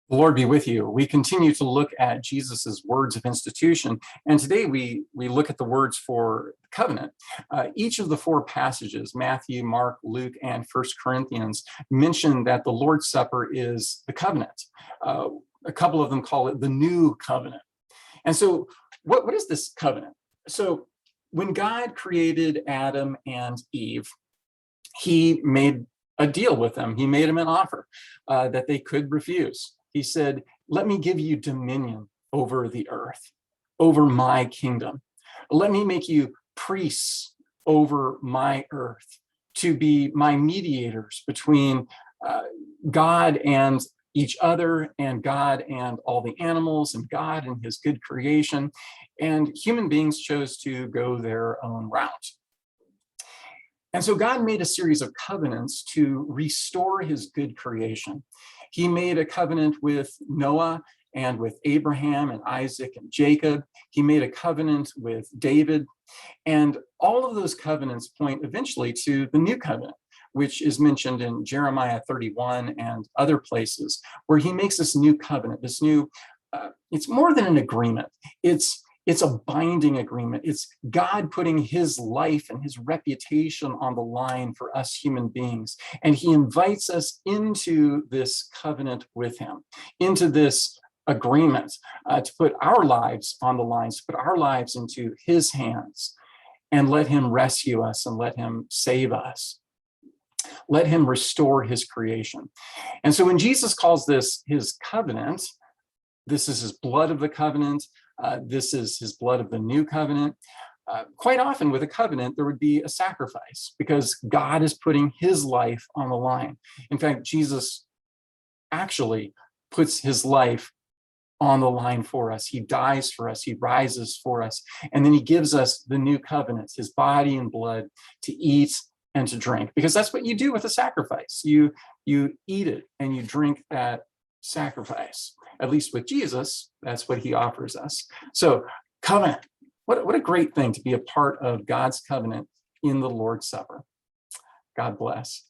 The Lord be with you. We continue to look at Jesus's words of institution, and today we look at the words for covenant. Each of the four passages, Matthew, Mark, Luke, and First Corinthians, mention that the Lord's Supper is the covenant. A couple of them call it the new covenant. And so what is this covenant? So when God created Adam and Eve, he made a deal with them. He made them an offer that they could refuse. He said, let me give you dominion over the earth, over my kingdom. Let me make you priests over my earth, to be my mediators between God and each other, and God and all the animals, and God and his good creation. And human beings chose to go their own route. And so God made a series of covenants to restore his good creation. He made a covenant with Noah and with Abraham and Isaac and Jacob. He made a covenant with David. And all of those covenants point eventually to the new covenant, which is mentioned in Jeremiah 31 and other places, where he makes this new covenant, this new, it's more than an agreement. It's a binding agreement. It's God putting his life and his reputation on the line for us human beings. And he invites us into this covenant with him, into this agreement, to put our lives on the line, to put our lives into his hands, and let him rescue us and let him save us. Let him restore his creation. And so when Jesus calls this his covenant, this is his blood of the covenant, this is his blood of the new covenant. Quite often with a covenant, there would be a sacrifice because God is putting his life on the line. In fact, Jesus actually puts his life on the line for us. He dies for us, he rises for us, and then he gives us the new covenant, his body and blood to eat and to drink, because that's what you do with a sacrifice. You eat it and you drink that sacrifice. At least with Jesus, that's what he offers us. So covenant, what a great thing to be a part of God's covenant in the Lord's Supper. God bless.